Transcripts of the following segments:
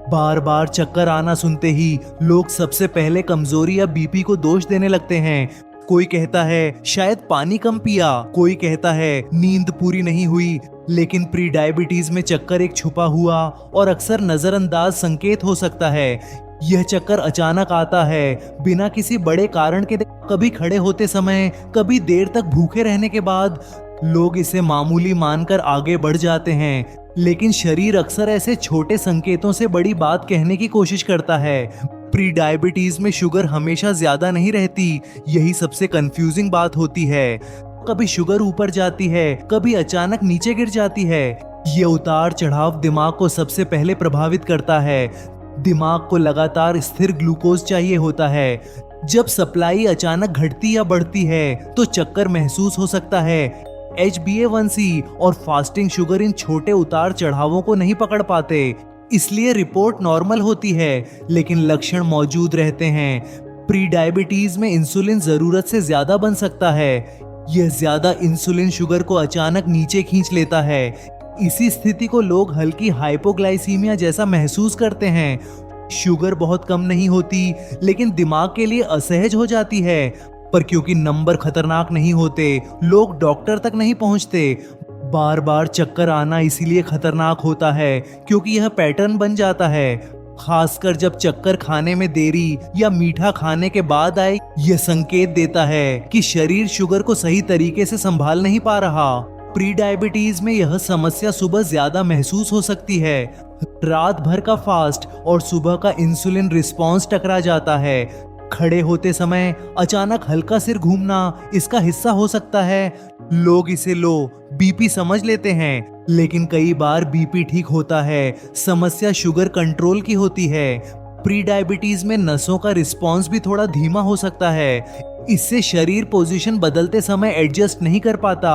बार बार चक्कर आना सुनते ही लोग सबसे पहले कमजोरी या बीपी को दोष देने लगते हैं। कोई कहता है शायद पानी कम पिया, कोई कहता है नींद पूरी नहीं हुई। लेकिन प्री डायबिटीज में चक्कर एक छुपा हुआ और अक्सर नजरअंदाज संकेत हो सकता है। यह चक्कर अचानक आता है बिना किसी बड़े कारण के, कभी खड़े होते समय, कभी देर तक भूखे रहने के बाद। लोग इसे मामूली मानकर आगे बढ़ जाते हैं, लेकिन शरीर अक्सर ऐसे छोटे संकेतों से बड़ी बात कहने की कोशिश करता है। प्री डायबिटीज में शुगर हमेशा ज्यादा नहीं रहती, यही सबसे कंफ्यूजिंग बात होती है। कभी शुगर ऊपर जाती है, कभी अचानक नीचे गिर जाती है। ये उतार चढ़ाव दिमाग को सबसे पहले प्रभावित करता है। दिमाग को लगातार स्थिर ग्लूकोज चाहिए होता है। जब सप्लाई अचानक घटती या बढ़ती है तो चक्कर महसूस हो सकता है। HbA1c और फास्टिंग शुगर इन छोटे उतार चढ़ावों को नहीं पकड़ पाते, इसलिए रिपोर्ट नॉर्मल होती है लेकिन लक्षण मौजूद रहते हैं। प्री डायबिटीज में इंसुलिन जरूरत से ज्यादा बन सकता है। यह ज्यादा इंसुलिन शुगर को अचानक नीचे खींच लेता है। इसी स्थिति को लोग हल्की हाइपोग्लाइसीमिया जैसा महसूस करते हैं। शुगर बहुत कम नहीं होती, लेकिन दिमाग के लिए असहज हो जाती है। पर क्योंकि नंबर खतरनाक नहीं होते, लोग डॉक्टर तक नहीं पहुंचते। बार बार चक्कर आना इसीलिए खतरनाक होता है क्योंकि यह पैटर्न बन जाता है। खासकर जब चक्कर खाने में देरी या मीठा खाने के बाद आए, यह संकेत देता है कि शरीर शुगर को सही तरीके से संभाल नहीं पा रहा। प्री डायबिटीज में यह समस्या सुबह ज्यादा महसूस हो सकती है। रात भर का फास्ट और सुबह का इंसुलिन रिस्पॉन्स टकरा जाता है। खड़े होते समय अचानक हल्का सिर घूमना इसका हिस्सा हो सकता है। लोग इसे लो बीपी समझ लेते हैं, लेकिन कई बार बीपी ठीक होता है, समस्या शुगर कंट्रोल की होती है। प्री डायबिटीज में नसों का रिस्पॉन्स भी थोड़ा धीमा हो सकता है। इससे शरीर पोजीशन बदलते समय एडजस्ट नहीं कर पाता।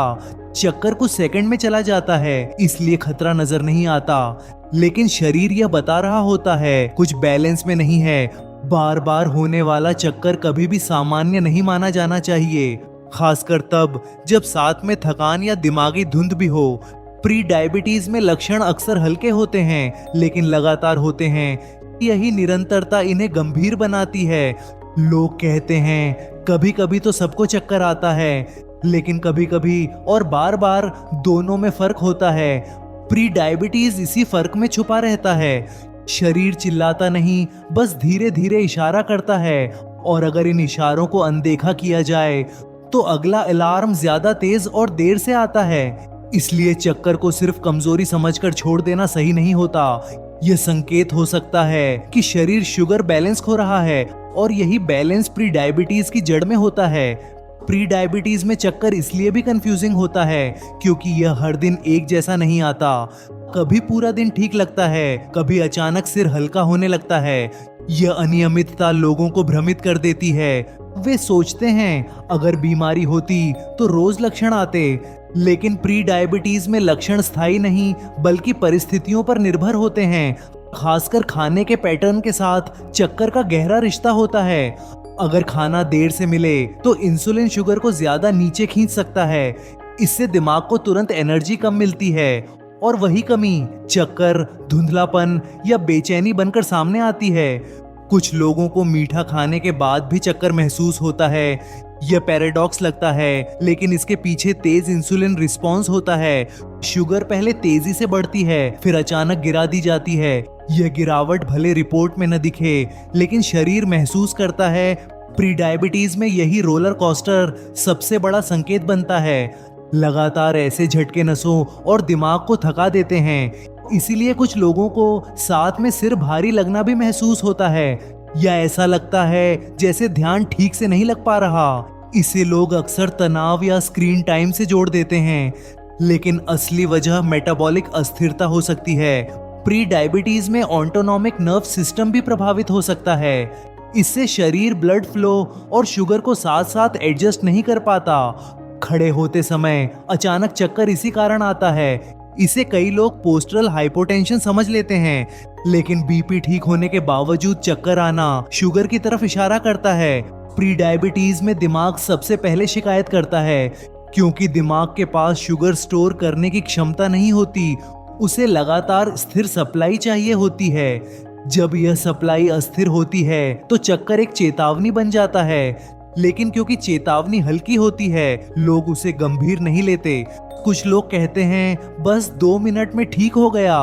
चक्कर कुछ सेकंड में चला जाता है, इसलिए खतरा नजर नहीं आता, लेकिन शरीर यह बता रहा होता है कुछ बैलेंस में नहीं है। बार बार होने वाला चक्कर कभी भी सामान्य नहीं माना जाना चाहिए, खासकर तब जब साथ में थकान या दिमागी धुंध भी हो। प्री डायबिटीज में लक्षण अक्सर हल्के होते हैं लेकिन लगातार होते हैं। यही निरंतरता इन्हें गंभीर बनाती है। लोग कहते हैं कभी कभी तो सबको चक्कर आता है, लेकिन कभी कभी और बार बार दोनों में फर्क होता है। प्री डायबिटीज इसी फर्क में छुपा रहता है। शरीर चिल्लाता नहीं, बस धीरे धीरे इशारा करता है, और अगर इन इशारों को अनदेखा किया जाए तो अगला अलार्म ज्यादा तेज और देर से आता है। इसलिए चक्कर को सिर्फ कमजोरी समझकर छोड़ देना सही नहीं होता। यह संकेत हो सकता है कि शरीर शुगर बैलेंस खो रहा है, और यही बैलेंस प्री डायबिटीज की जड़ में होता है। प्री डायबिटीज में चक्कर इसलिए भी कंफ्यूजिंग होता है क्योंकि यह हर दिन एक जैसा नहीं आता। कभी पूरा दिन ठीक लगता है, कभी अचानक सिर हल्का होने लगता है। यह अनियमितता लोगों को भ्रमित कर देती है। वे सोचते हैं अगर बीमारी होती तो रोज लक्षण आते, लेकिन प्री डायबिटीज में लक्षण स्थायी नहीं बल्कि परिस्थितियों पर निर्भर होते हैं। खासकर खाने के पैटर्न के साथ चक्कर का गहरा रिश्ता होता है। अगर खाना देर से मिले तो इंसुलिन शुगर को ज्यादा नीचे खींच सकता है। इससे दिमाग को तुरंत एनर्जी कम मिलती है, और वही कमी चक्कर, धुंधलापन या बेचैनी बनकर सामने आती है। कुछ लोगों को मीठा खाने के बाद भी चक्कर महसूस होता है। यह पैराडॉक्स लगता है, लेकिन इसके पीछे तेज इंसुलिन रिस्पॉन्स होता है। शुगर पहले तेजी से बढ़ती है, फिर अचानक गिरा दी जाती है। यह गिरावट भले रिपोर्ट में न दिखे, लेकिन शरीर महसूस करता है। प्री डायबिटीज में यही रोलर कोस्टर सबसे बड़ा संकेत बनता है। लगातार ऐसे झटके नसों और दिमाग को थका देते हैं। इसीलिए कुछ लोगों को साथ में सिर भारी लगना भी महसूस होता है, या ऐसा लगता है जैसे ध्यान ठीक से नहीं लग पा रहा। इसे लोग अक्सर तनाव या स्क्रीन टाइम से जोड़ देते हैं, लेकिन असली वजह मेटाबॉलिक अस्थिरता हो सकती है। प्री डायबिटीज में ऑटोनॉमिक नर्व सिस्टम भी प्रभावित हो सकता है। इससे शरीर ब्लड फ्लो और शुगर को साथ साथ एडजस्ट नहीं कर पाता। खड़े होते समय अचानक चक्कर इसी कारण आता है। इसे कई लोग पोस्टरल हाइपोटेंशन समझ लेते हैं, लेकिन बीपी ठीक होने के बावजूद चक्कर आना शुगर की तरफ इशारा करता है। प्री डायबिटीज में दिमाग सबसे पहले शिकायत करता है, क्योंकि दिमाग के पास शुगर स्टोर करने की क्षमता नहीं होती। उसे लगातार स्थिर सप्लाई चाहिए होती है। जब यह सप्लाई अस्थिर होती है तो चक्कर एक चेतावनी बन जाता है, लेकिन क्योंकि चेतावनी हल्की होती है लोग उसे गंभीर नहीं लेते। कुछ लोग कहते हैं बस 2 मिनट में ठीक हो गया।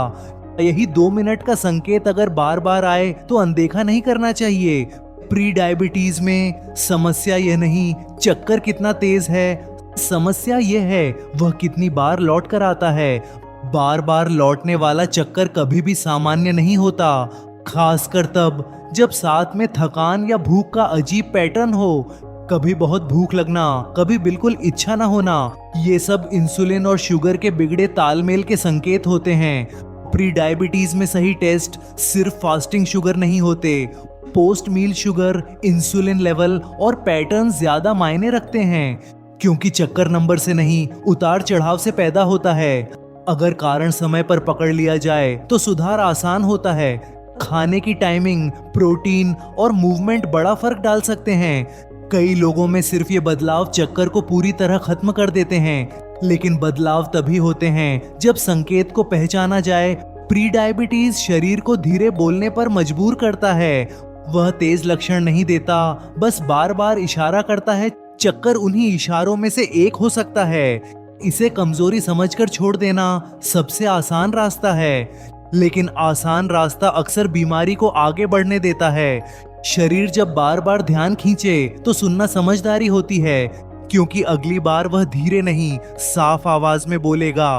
यही 2 मिनट का संकेत अगर बार बार आए तो अनदेखा नहीं करना चाहिए। प्री डायबिटीज में समस्या यह नहीं चक्कर कितना तेज है, समस्या यह है वह कितनी बार लौट कर आता है। बार बार लौटने वाला चक्कर कभी भी सामान्य नहीं होता, खासकर तब जब साथ में थकान या भूख का अजीब पैटर्न हो। कभी बहुत भूख लगना, कभी बिल्कुल इच्छा ना होना, ये सब इंसुलिन और शुगर के बिगड़े तालमेल के संकेत होते हैं। प्री डायबिटीज में सही टेस्ट सिर्फ फास्टिंग शुगर नहीं होते, पोस्ट मील शुगर, इंसुलिन लेवल और पैटर्न ज्यादा मायने रखते हैं, क्योंकि चक्कर नंबर से नहीं उतार चढ़ाव से पैदा होता है। अगर कारण समय पर पकड़ लिया जाए तो सुधार आसान होता है। खाने की टाइमिंग, प्रोटीन और मूवमेंट बड़ा फर्क डाल सकते हैं। कई लोगों में सिर्फ ये बदलाव चक्कर को पूरी तरह खत्म कर देते हैं, लेकिन बदलाव तभी होते हैं जब संकेत को पहचाना जाए। प्री डायबिटीज शरीर को धीरे बोलने पर मजबूर करता है। वह तेज लक्षण नहीं देता, बस बार बार इशारा करता है। चक्कर उन्हीं इशारों में से एक हो सकता है। इसे कमजोरी समझकर छोड़ देना सबसे आसान रास्ता है, लेकिन आसान रास्ता अक्सर बीमारी को आगे बढ़ने देता है। शरीर जब बार बार ध्यान खींचे तो सुनना समझदारी होती है, क्योंकि अगली बार वह धीरे नहीं साफ आवाज में बोलेगा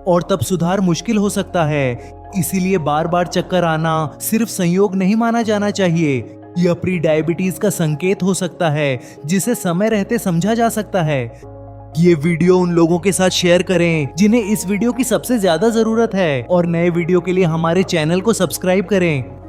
और तब सुधार मुश्किल हो सकता है। इसीलिए बार बार चक्कर आना सिर्फ संयोग नहीं माना जाना चाहिए। यह प्री डायबिटीज का संकेत हो सकता है जिसे समय रहते समझा जा सकता है। ये वीडियो उन लोगों के साथ शेयर करें जिन्हें इस वीडियो की सबसे ज्यादा जरूरत है, और नए वीडियो के लिए हमारे चैनल को सब्सक्राइब करें।